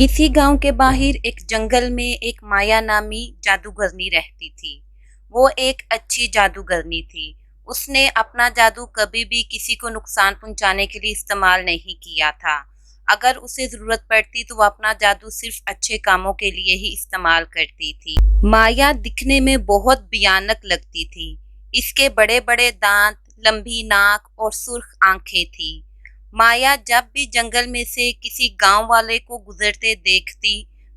किसी गांव के बाहर एक जंगल में एक माया नामी जादूगरनी रहती थी। वो एक अच्छी जादूगरनी थी। उसने अपना जादू कभी भी किसी को नुकसान पहुंचाने के लिए इस्तेमाल नहीं किया था। अगर उसे जरूरत पड़ती तो वो अपना जादू सिर्फ अच्छे कामों के लिए ही इस्तेमाल करती थी। माया दिखने में बहुत भयानक लगती थी। इसके बड़े बड़े दांत, लंबी नाक और सुर्ख आंखें थी। माया जब भी जंगल में से किसी गांव वाले को गुजरते देखती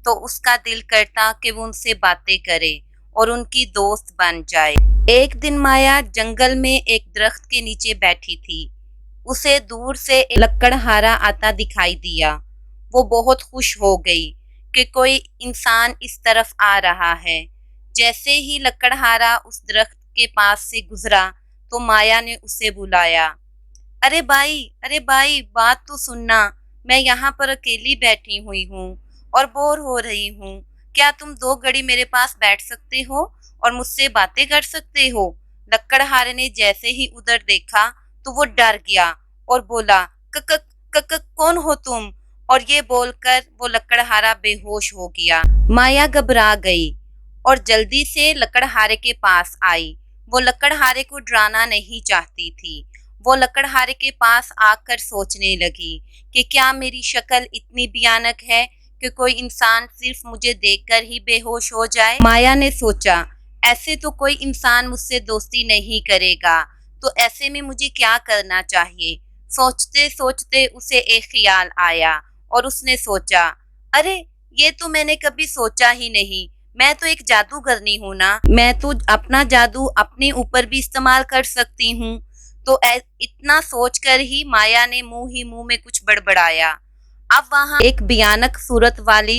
तो उसका दिल करता कि वो उनसे बातें करे और उनकी दोस्त बन जाए। एक दिन माया जंगल में एक दरख्त के नीचे बैठी थी। उसे दूर से एक लकड़हारा आता दिखाई दिया। वो बहुत खुश हो गई कि कोई इंसान इस तरफ आ रहा है। जैसे ही लकड़हारा उस दरख्त के पास से गुजरा तो माया ने उसे बुलाया। अरे भाई, बात तो सुनना। मैं यहाँ पर अकेली बैठी हुई हूँ और बोर हो रही हूँ। क्या तुम 2 घड़ी मेरे पास बैठ सकते हो और मुझसे बातें कर सकते हो? लकड़हारे ने जैसे ही उधर देखा तो वो डर गया और बोला, कक कक कौन हो तुम? और ये बोलकर वो लकड़हारा बेहोश हो गया। माया घबरा गई और जल्दी से लकड़हारे के पास आई। वो लकड़हारे को डराना नहीं चाहती थी। वो लकड़हारे के पास आकर सोचने लगी कि क्या मेरी शक्ल इतनी भयानक है कि कोई इंसान सिर्फ मुझे देखकर ही बेहोश हो जाए। माया ने सोचा, ऐसे तो कोई इंसान मुझसे दोस्ती नहीं करेगा, तो ऐसे में मुझे क्या करना चाहिए। सोचते सोचते उसे एक ख्याल आया और उसने सोचा, अरे ये तो मैंने कभी सोचा ही नहीं। मैं तो एक जादूगरनी हूँ ना, मैं तो अपना जादू अपने ऊपर भी इस्तेमाल कर सकती हूँ। तो इतना सोचकर ही माया ने मुंह ही मुंह में कुछ बड़बड़ाया। अब वहां एक भयानक सूरत वाली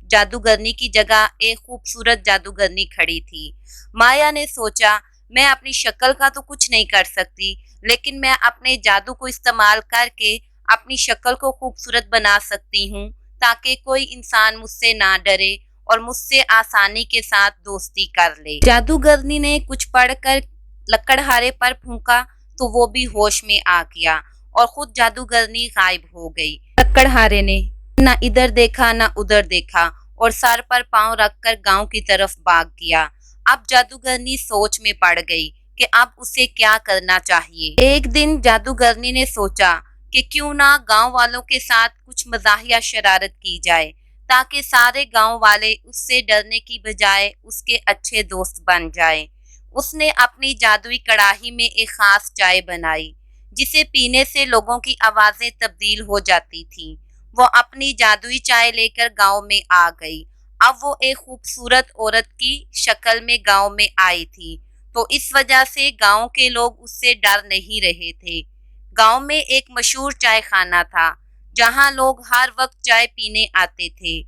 जादूगरनी की जगह एक खूबसूरत जादूगरनी खड़ी थी। माया ने सोचा, मैं अपनी शक्ल का तो कुछ नहीं कर सकती, लेकिन मैं अपने जादू को इस्तेमाल करके अपनी शक्ल को खूबसूरत बना सकती हूँ ताकि कोई इंसान मुझसे ना डरे और मुझसे आसानी के साथ दोस्ती कर ले। जादूगरनी ने कुछ पढ़कर लकड़हारे पर फूंका तो वो भी होश में आ गया और खुद जादूगरनी गायब हो गई। लकड़हारे ने ना इधर देखा ना उधर देखा और सर पर पांव रखकर गांव की तरफ भाग गया। अब जादूगरनी सोच में पड़ गई कि अब उसे क्या करना चाहिए। एक दिन जादूगरनी ने सोचा कि क्यों ना गांव वालों के साथ कुछ मजाहिया शरारत की जाए ताकि सारे गांव वाले उससे डरने की बजाय उसके अच्छे दोस्त बन जाएं। उसने अपनी जादुई कड़ाही में एक खास चाय बनाई जिसे पीने से लोगों की आवाजें तब्दील हो जाती थीं। वो अपनी जादुई चाय लेकर गांव में आ गई। अब वो एक खूबसूरत औरत की शक्ल में गांव में आई थी, तो इस वजह से गांव के लोग उससे डर नहीं रहे थे। गांव में एक मशहूर चाय खाना था जहां लोग हर वक्त चाय पीने आते थे।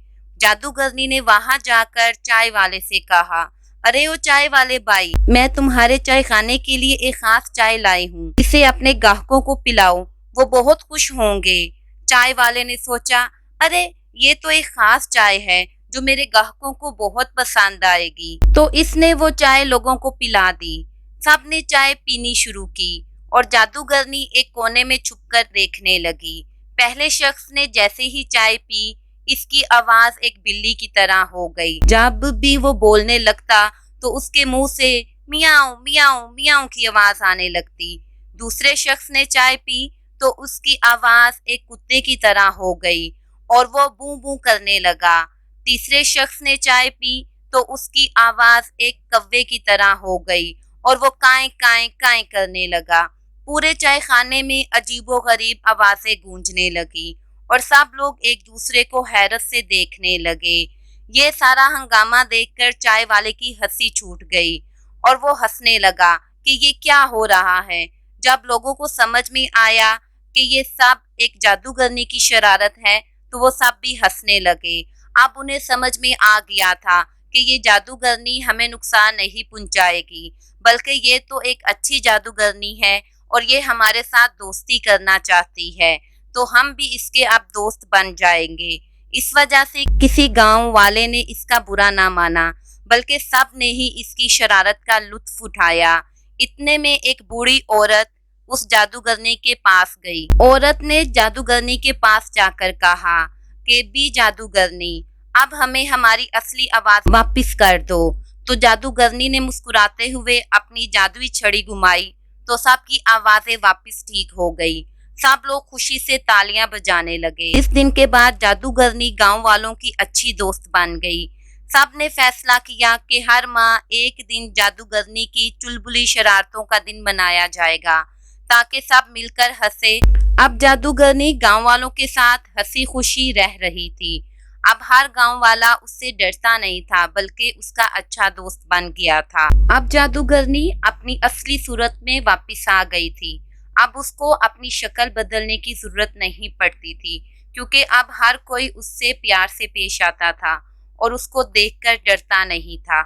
जादूगरनी ने वहां जाकर चाय वाले से कहा, अरे ओ चाय वाले भाई, मैं तुम्हारे चाय खाने के लिए एक खास चाय लाई हूँ, इसे अपने ग्राहकों को पिलाओ, वो बहुत खुश होंगे। चाय वाले ने सोचा, अरे ये तो एक खास चाय है जो मेरे ग्राहकों को बहुत पसंद आएगी, तो इसने वो चाय लोगों को पिला दी। सबने चाय पीनी शुरू की और जादूगरनी एक कोने में छुपकर देखने लगी। पहले शख्स ने जैसे ही चाय पी इसकी आवाज एक बिल्ली की तरह हो गई। जब भी वो बोलने लगता तो उसके मुंह से मियाऊ मियाऊ मियाऊ की आवाज आने लगती। दूसरे शख्स ने चाय पी तो उसकी आवाज एक कुत्ते की तरह हो गई और वो बू बू करने लगा। तीसरे शख्स ने चाय पी तो उसकी आवाज एक कव्वे की तरह हो गई और वो काएं काएं काएं करने लगा। पूरे चाय खाने में अजीबोगरीब आवाजें गूंजने लगी और सब लोग एक दूसरे को हैरत से देखने लगे। ये सारा हंगामा देखकर चाय वाले की हंसी छूट गई और वो हंसने लगा कि ये क्या हो रहा है। जब लोगों को समझ में आया कि ये सब एक जादूगरनी की शरारत है तो वो सब भी हंसने लगे। अब उन्हें समझ में आ गया था कि ये जादूगरनी हमें नुकसान नहीं पहुंचाएगी, बल्कि ये तो एक अच्छी जादूगरनी है और ये हमारे साथ दोस्ती करना चाहती है, तो हम भी इसके अब दोस्त बन जाएंगे। इस वजह से किसी गांव वाले ने इसका बुरा ना माना, बल्कि सब ने ही इसकी शरारत का लुत्फ उठाया। इतने में एक बूढ़ी औरत उस जादूगरनी के पास गई। औरत ने जादूगरनी के पास जाकर कहा, कि बी जादूगरनी, अब हमें हमारी असली आवाज वापस कर दो। तो जादूगरनी ने मुस्कुराते हुए अपनी जादुई छड़ी घुमाई तो सबकी आवाजें वापस ठीक हो गई। सब लोग खुशी से तालियां बजाने लगे। इस दिन के बाद जादूगरनी गांव वालों की अच्छी दोस्त बन गई। सब ने फैसला किया कि हर माह एक दिन जादूगरनी की चुलबुली शरारतों का दिन मनाया जाएगा ताकि सब मिलकर हंसे। अब जादूगरनी गांव वालों के साथ हंसी खुशी रह रही थी। अब हर गांव वाला उससे डरता नहीं था बल्कि उसका अच्छा दोस्त बन गया था। अब जादूगरनी अपनी असली सूरत में वापस आ गई थी। अब उसको अपनी शक्ल बदलने की जरूरत नहीं पड़ती थी क्योंकि अब हर कोई उससे प्यार से पेश आता था और उसको देखकर डरता नहीं था।